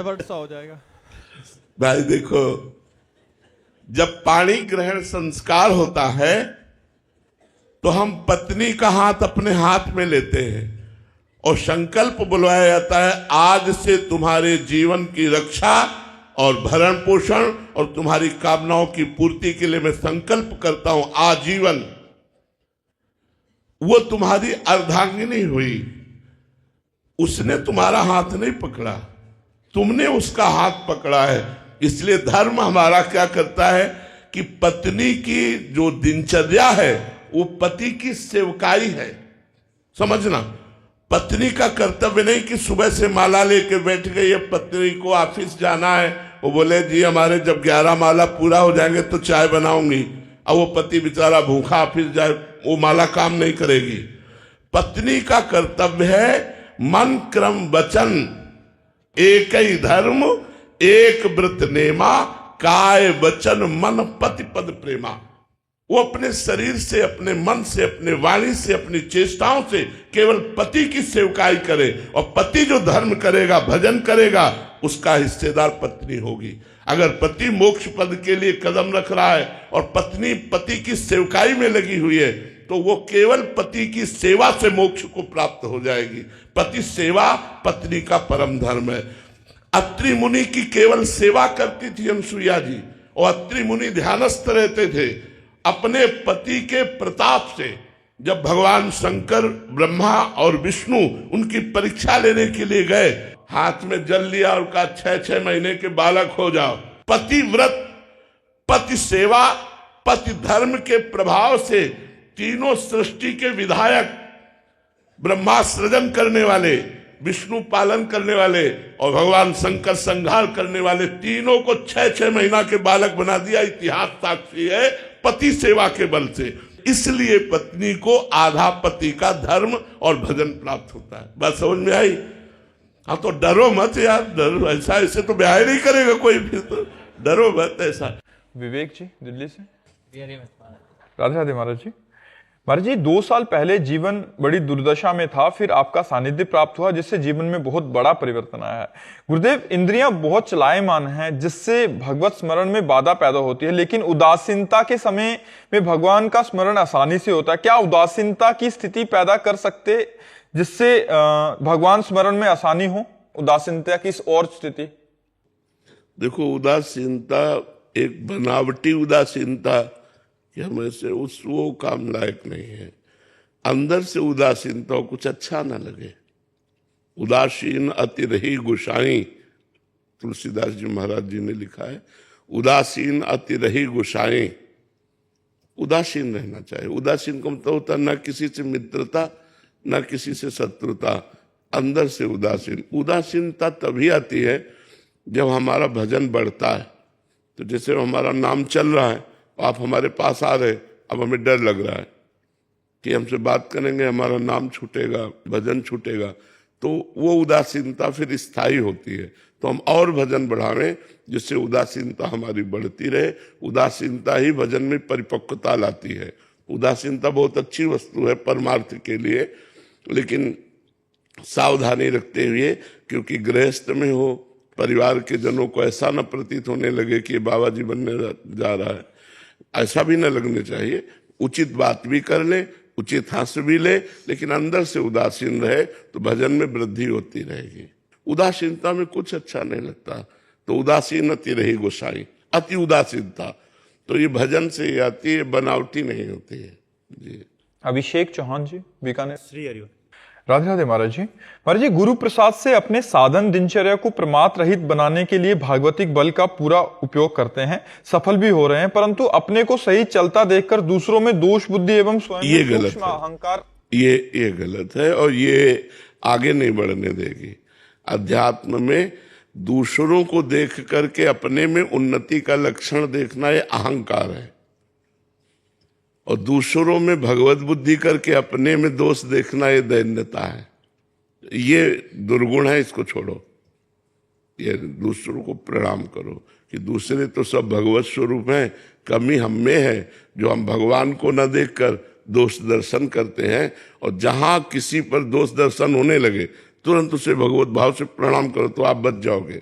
गड़बड़ सा हो जाएगा। भाई देखो, जब पाणी ग्रहण संस्कार होता है तो हम पत्नी का हाथ अपने हाथ में लेते हैं और संकल्प बुलवाया जाता है, आज से तुम्हारे जीवन की रक्षा और भरण पोषण और तुम्हारी कामनाओं की पूर्ति के लिए मैं संकल्प करता हूं आजीवन। वो तुम्हारी अर्धांगिनी हुई, उसने तुम्हारा हाथ नहीं पकड़ा, तुमने उसका हाथ पकड़ा है। इसलिए धर्म हमारा क्या करता है कि पत्नी की जो दिनचर्या है वो पति की सेवकाई है। समझना, पत्नी का कर्तव्य नहीं कि सुबह से माला लेके बैठ गई है, पत्नी को ऑफिस जाना है, वो बोले जी हमारे जब 11 माला पूरा हो जाएंगे तो चाय बनाऊंगी, अब वो पति बेचारा भूखा ऑफिस जाए, वो माला काम नहीं करेगी। पत्नी का कर्तव्य है मन क्रम वचन एक ही धर्म एक व्रत नेमा, काय वचन मन पति पद प्रेमा। वो अपने शरीर से, अपने मन से, अपने वाणी से, अपनी चेष्टाओं से केवल पति की सेवकाई करे, और पति जो धर्म करेगा, भजन करेगा, उसका हिस्सेदार पत्नी होगी। अगर पति मोक्ष पद के लिए कदम रख रहा है और पत्नी पति की सेवकाई में लगी हुई है तो वो केवल पति की सेवा से मोक्ष को प्राप्त हो जाएगी। पति सेवा पत्नी का परम धर्म है। अत्रि मुनि की केवल सेवा करती थी अनसुईया जी, और अत्रि मुनि ध्यानस्थ रहते थे। अपने पति के प्रताप से जब भगवान शंकर, ब्रह्मा और विष्णु उनकी परीक्षा लेने के लिए गए, हाथ में जल लिया और कहा 6-6 महीने के बालक हो जाओ। पति व्रत, पति सेवा, पति धर्म के प्रभाव से तीनों सृष्टि के विधायक, ब्रह्मा सृजन करने वाले, विष्णु पालन करने वाले और भगवान शंकर संहार करने वाले, तीनों को 6-6 महीना के बालक बना दिया। इतिहास साक्षी है पति सेवा के बल से। इसलिए पत्नी को आधा पति का धर्म और भजन प्राप्त होता है। बात समझ में आई? हाँ, तो डरो मत यार, डरो ऐसा, ऐसे तो ब्याह नहीं करेगा कोई, फिर तो डरो मत ऐसा। विवेक जी दिल्ली से। राधे राधे महाराज जी। महाराज जी, 2 साल पहले जीवन बड़ी दुर्दशा में था, फिर आपका सानिध्य प्राप्त हुआ जिससे जीवन में बहुत बड़ा परिवर्तन आया है। गुरुदेव, इंद्रियां बहुत चलायमान हैं जिससे भगवत स्मरण में बाधा पैदा होती है, लेकिन उदासीनता के समय में भगवान का स्मरण आसानी से होता है। क्या उदासीनता की स्थिति पैदा कर सकते जिससे भगवान स्मरण में आसानी हो? उदासीनता की और स्थिति? देखो, उदासीनता एक बनावटी उदासीनता कि हमें से वो काम लायक नहीं है। अंदर से उदासीनता हो, कुछ अच्छा ना लगे। उदासीन अति रही गुसाई, तुलसीदास जी महाराज जी ने लिखा है, उदासीन अति रही गुसाई। उदासीन रहना चाहिए। उदासीन का मतलब होता न किसी से मित्रता न किसी से शत्रुता, अंदर से उदासीन। उदासीनता तभी आती है जब हमारा भजन बढ़ता है। तो जैसे हमारा नाम चल रहा है, आप हमारे पास आ रहे, अब हमें डर लग रहा है कि हमसे बात करेंगे हमारा नाम छूटेगा, भजन छूटेगा, तो वो उदासीनता फिर स्थायी होती है। तो हम और भजन बढ़ावें जिससे उदासीनता हमारी बढ़ती रहे। उदासीनता ही भजन में परिपक्वता लाती है। उदासीनता बहुत अच्छी वस्तु है परमार्थ के लिए, लेकिन सावधानी रखते हुए, क्योंकि गृहस्थ में हो, परिवार के जनों को ऐसा न प्रतीत होने लगे कि बाबा जी बनने जा रहा है, ऐसा भी न लगने चाहिए। उचित बात भी कर ले, उचित हास्य भी ले, लेकिन अंदर से उदासीन रहे तो भजन में वृद्धि होती रहेगी। उदासीनता में कुछ अच्छा नहीं लगता, तो उदासीन अति रही गोसाई। अति उदासीनता तो ये भजन से ही आती है, बनावटी नहीं होती है जी। अभिषेक चौहान जी, बीकानेर। श्री हरिओम। राधे राधे महाराज जी। महाराज जी, गुरु प्रसाद से अपने साधन दिनचर्या को प्रमाद रहित बनाने के लिए भागवतिक बल का पूरा उपयोग करते हैं, सफल भी हो रहे हैं, परंतु अपने को सही चलता देखकर दूसरों में दोष बुद्धि एवं स्वयं ये गलत है। अहंकार, ये गलत है और ये आगे नहीं बढ़ने देगी। अध्यात्म में दूसरों को देख करके अपने में उन्नति का लक्षण देखना ये अहंकार है, और दूसरों में भगवत बुद्धि करके अपने में दोष देखना ये दैन्यता है। ये दुर्गुण है, इसको छोड़ो। ये दूसरों को प्रणाम करो कि दूसरे तो सब भगवत स्वरूप हैं, कमी हम में है जो हम भगवान को न देखकर दोष दर्शन करते हैं। और जहां किसी पर दोष दर्शन होने लगे तुरंत उसे भगवत भाव से प्रणाम करो तो आप बच जाओगे।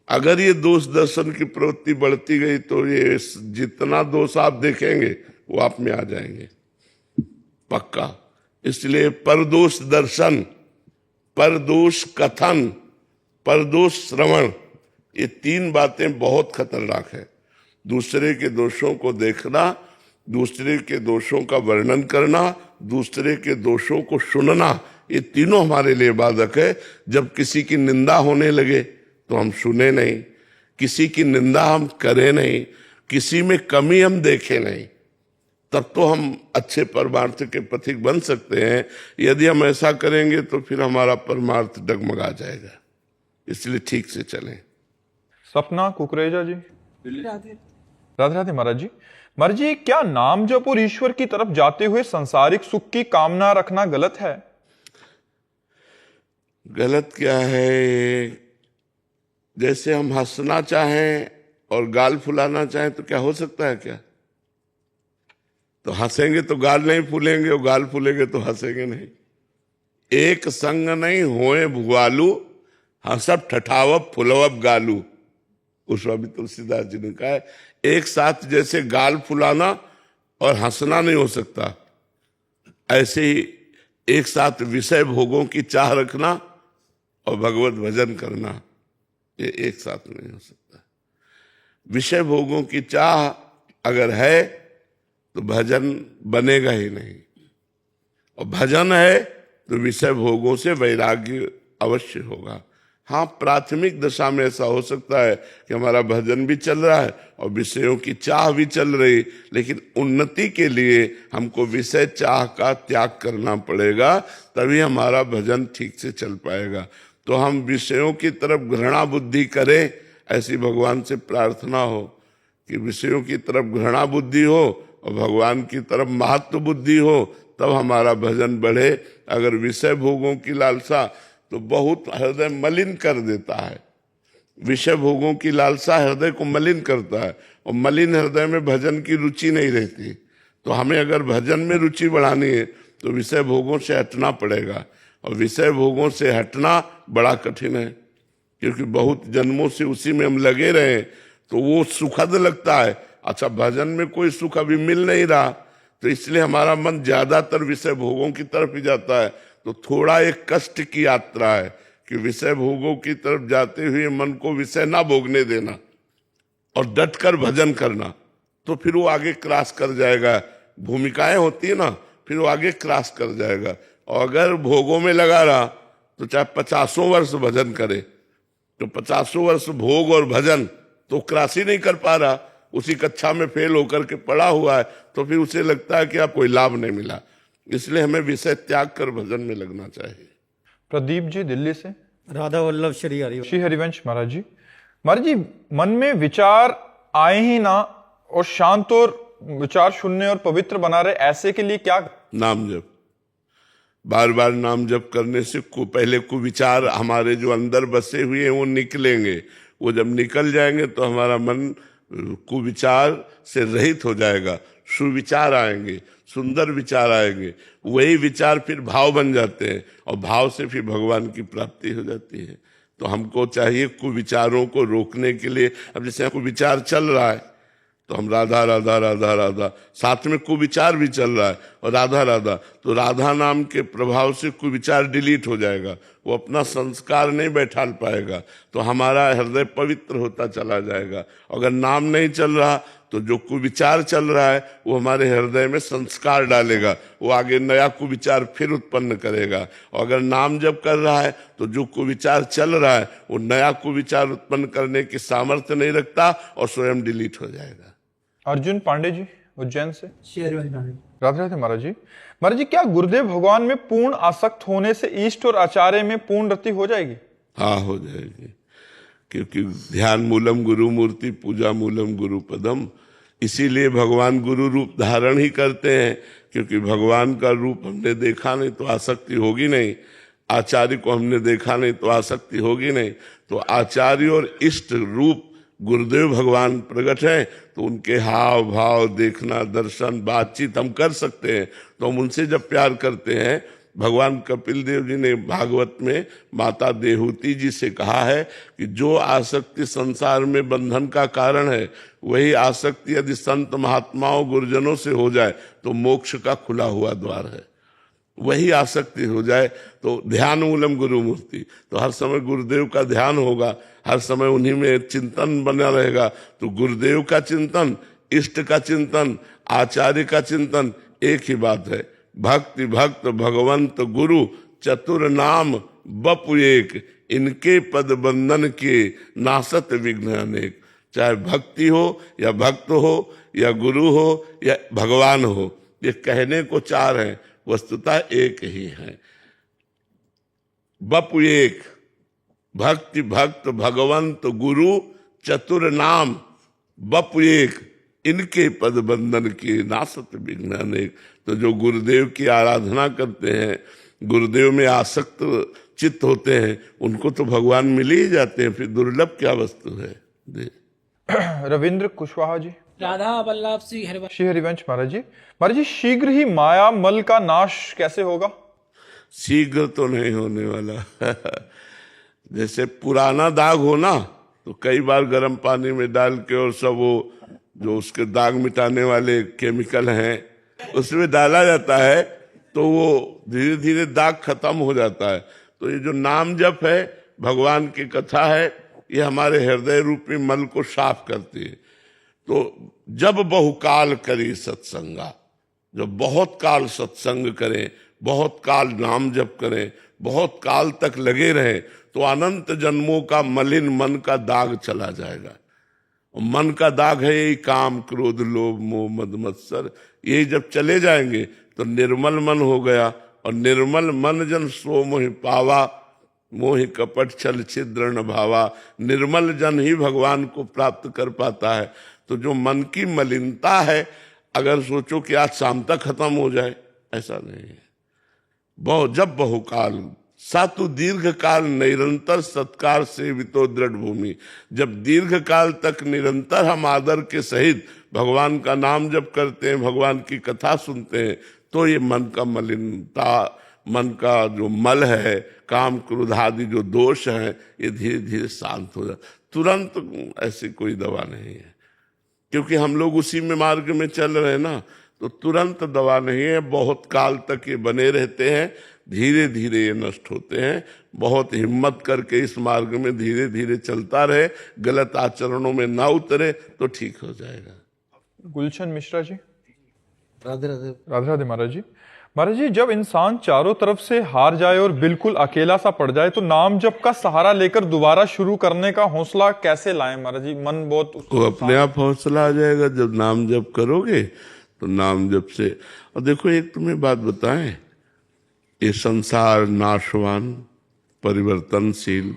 अगर ये दोष दर्शन की प्रवृत्ति बढ़ती गई तो ये जितना दोष आप देखेंगे वो आप में आ जाएंगे पक्का। इसलिए परदोष दर्शन, परदोष कथन, परदोष श्रवण, ये तीन बातें बहुत खतरनाक है। दूसरे के दोषों को देखना, दूसरे के दोषों का वर्णन करना, दूसरे के दोषों को सुनना, ये तीनों हमारे लिए बाधक है। जब किसी की निंदा होने लगे तो हम सुने नहीं, किसी की निंदा हम करें नहीं, किसी में कमी हम देखें नहीं, तब तो हम अच्छे परमार्थ के पथिक बन सकते हैं। यदि हम ऐसा करेंगे तो फिर हमारा परमार्थ डगमगा जाएगा। इसलिए ठीक से चलें। सपना कुकरेजा जी, राधे राधे महाराज जी। महाराज जी, क्या नाम जप और ईश्वर की तरफ जाते हुए सांसारिक सुख की कामना रखना गलत है? गलत क्या है? जैसे हम हंसना चाहें और गाल फुलाना चाहें तो क्या हो सकता है क्या? तो हंसेंगे तो गाल नहीं फूलेंगे और गाल फूलेंगे तो हंसेंगे नहीं। एक संग नहीं होए भुआलू, हंसब ठठावब फुलवब गालू। उस स्वामी तुलसीदास जी ने कहा है, एक साथ जैसे गाल फुलाना और हंसना नहीं हो सकता, ऐसे ही एक साथ विषय भोगों की चाह रखना और भगवत भजन करना, ये एक साथ नहीं हो सकता। विषय भोगों की चाह अगर है तो भजन बनेगा ही नहीं, और भजन है तो विषय भोगों से वैराग्य अवश्य होगा। हाँ, प्राथमिक दशा में ऐसा हो सकता है कि हमारा भजन भी चल रहा है और विषयों की चाह भी चल रही, लेकिन उन्नति के लिए हमको विषय चाह का त्याग करना पड़ेगा, तभी हमारा भजन ठीक से चल पाएगा। तो हम विषयों की तरफ घृणा बुद्धि करें, ऐसी भगवान से प्रार्थना हो कि विषयों की तरफ घृणा बुद्धि हो और भगवान की तरफ महत्व बुद्धि हो, तब हमारा भजन बढ़े। अगर विषय भोगों की लालसा तो बहुत हृदय मलिन कर देता है। विषय भोगों की लालसा हृदय को मलिन करता है, और मलिन हृदय में भजन की रुचि नहीं रहती। तो हमें अगर भजन में रुचि बढ़ानी है तो विषय भोगों से हटना पड़ेगा, और विषय भोगों से हटना बड़ा कठिन है, क्योंकि बहुत जन्मों से उसी में हम लगे रहे तो वो सुखद लगता है। अच्छा, भजन में कोई सुख अभी मिल नहीं रहा, तो इसलिए हमारा मन ज्यादातर विषय भोगों की तरफ ही जाता है। तो थोड़ा एक कष्ट की यात्रा है कि विषय भोगों की तरफ जाते हुए मन को विषय ना भोगने देना और डट कर भजन करना, तो फिर वो आगे क्रॉस कर जाएगा। भूमिकाएं होती है ना, फिर वो आगे क्रॉस कर जाएगा। और अगर भोगों में लगा रहा तो चाहे 50 वर्ष भजन करे, तो 50 वर्ष भोग और भजन तो क्रॉस ही नहीं कर पा रहा, उसी कक्षा में फेल होकर के पड़ा हुआ है, तो फिर उसे लगता है कि आप कोई लाभ नहीं मिला। इसलिए हमें विषय त्याग कर भजन में लगना चाहिए। प्रदीप जी दिल्ली से, राधा वल्लभ श्री हरिवंश महाराज जी। महाराज जी, मन में विचार आए ही ना और शांत और विचार शून्य और पवित्र बना रहे, ऐसे के लिए क्या? नाम जप, बार बार नाम जप करने से पहले कुविचार हमारे जो अंदर बसे हुए हैं वो निकलेंगे। वो जब निकल जाएंगे तो हमारा मन कुविचार से रहित हो जाएगा, सुविचार आएंगे, सुंदर विचार आएंगे। वही विचार फिर भाव बन जाते हैं, और भाव से फिर भगवान की प्राप्ति हो जाती है। तो हमको चाहिए कुविचारों को रोकने के लिए, अब जैसे कुविचार चल रहा है तो हम राधा राधा राधा राधा, साथ में कुविचार भी चल रहा है और राधा राधा, तो राधा नाम के प्रभाव से कुविचार डिलीट हो जाएगा, वो अपना संस्कार नहीं बैठा पाएगा, तो हमारा हृदय पवित्र होता चला जाएगा। अगर नाम नहीं चल रहा तो जो कुविचार चल रहा है वो हमारे हृदय में संस्कार डालेगा, वो आगे नया कुविचार फिर उत्पन्न करेगा। और अगर नाम जप कर रहा है तो जो कुविचार चल रहा है वो नया कुविचार उत्पन्न करने की सामर्थ्य नहीं रखता और स्वयं डिलीट हो जाएगा। अर्जुन पांडे जी उज्जैन से, राधे राधे महाराज जी। महाराज जी, क्या गुरुदेव भगवान में पूर्ण आसक्त होने से इष्ट और आचार्य में पूर्ण रति हो जाएगी? हाँ, हो जाएगी, क्योंकि ध्यान मूलम गुरु मूर्ति, पूजा मूलम गुरु पदम। इसीलिए भगवान गुरु रूप धारण ही करते हैं, क्योंकि भगवान का रूप हमने देखा नहीं तो आसक्ति होगी नहीं, आचार्य को हमने देखा नहीं तो आसक्ति होगी नहीं। तो आचार्य और इष्ट रूप गुरुदेव भगवान प्रकट है, तो उनके हाव भाव देखना, दर्शन, बातचीत हम कर सकते हैं। तो हम उनसे जब प्यार करते हैं भगवान कपिल देव जी ने भागवत में माता देहूति जी से कहा है कि जो आसक्ति संसार में बंधन का कारण है, वही आसक्ति यदि संत महात्माओं गुरुजनों से हो जाए तो मोक्ष का खुला हुआ द्वार है। वही आसक्ति हो जाए तो ध्यान मूलम गुरु मूर्ति, तो हर समय गुरुदेव का ध्यान होगा, हर समय उन्हीं में चिंतन बना रहेगा। तो गुरुदेव का चिंतन, इष्ट का चिंतन, आचार्य का चिंतन एक ही बात है। भक्ति भक्त भगवंत गुरु चतुर नाम बपु एक, इनके पद बंधन के नासत विघ्न अनेक। चाहे भक्ति हो या भक्त हो या गुरु हो या भगवान हो, ये कहने को चार हैं, वस्तुतः एक ही है। बपु एक, भक्ति भक्त भगवंत गुरु चतुर नाम बपु एक, इनके पद बंधन की नासत विघ्न अनेक। तो जो गुरुदेव की आराधना करते हैं, गुरुदेव में आसक्त चित्त होते हैं, उनको तो भगवान मिल ही जाते हैं, फिर दुर्लभ क्या वस्तु है। रविंद्र कुशवाहा जी। राधा वल्लभ श्री हरिवंश महाराज जी। महाराज जी, शीघ्र ही माया मल का नाश कैसे होगा? शीघ्र तो नहीं होने वाला। जैसे पुराना दाग हो ना, तो कई बार गर्म पानी में डाल के और सब वो जो उसके दाग मिटाने वाले केमिकल हैं उसमें डाला जाता है, तो वो धीरे धीरे दाग खत्म हो जाता है। तो ये जो नाम जप है, भगवान की कथा है, ये हमारे हृदय रूपी मल को साफ करती है। तो जब बहुकाल करी सत्संगा, जब बहुत काल सत्संग करें, बहुत काल नाम जप करें, बहुत काल तक लगे रहें, तो अनंत जन्मों का मलिन मन का दाग चला जाएगा। मन का दाग है यही काम क्रोध लोभ मोह मद मत्सर, यही जब चले जाएंगे तो निर्मल मन हो गया। और निर्मल मन जन सो मोहि पावा, मोहि कपट छल छिद्र न भावा। निर्मल जन ही भगवान को प्राप्त कर पाता है। तो जो मन की मलिनता है, अगर सोचो कि आज शाम तक खत्म हो जाए, ऐसा नहीं है। जब बहुकाल सातु दीर्घ काल निरंतर सत्कार सेवितो दृढ़ भूमि, जब दीर्घ काल तक निरंतर हम आदर के सहित भगवान का नाम जप करते हैं, भगवान की कथा सुनते हैं, तो ये मन का मलिनता, मन का जो मल है, काम क्रोध आदि जो दोष है, ये धीरे धीरे शांत हो जाता। तुरंत ऐसी कोई दवा नहीं है, क्योंकि हम लोग उसी में मार्ग में चल रहे हैं ना, तो तुरंत दवा नहीं है। बहुत काल तक ये बने रहते हैं, धीरे धीरे ये नष्ट होते हैं। बहुत हिम्मत करके इस मार्ग में धीरे धीरे चलता रहे, गलत आचरणों में ना उतरे, तो ठीक हो जाएगा। गुलशन मिश्रा जी। राधे राधे। राधे राधे महाराज जी। महाराज जी, जब इंसान चारों तरफ से हार जाए और बिल्कुल अकेला सा पड़ जाए, तो नाम जप का सहारा लेकर दोबारा शुरू करने का हौसला कैसे लाएं महाराज जी? मन बहुत वो अपने आप हौसला आ जाएगा जब नाम जप करोगे। तो नाम जप से, और देखो एक तुम्हें बात बताएं, ये संसार नाशवान परिवर्तनशील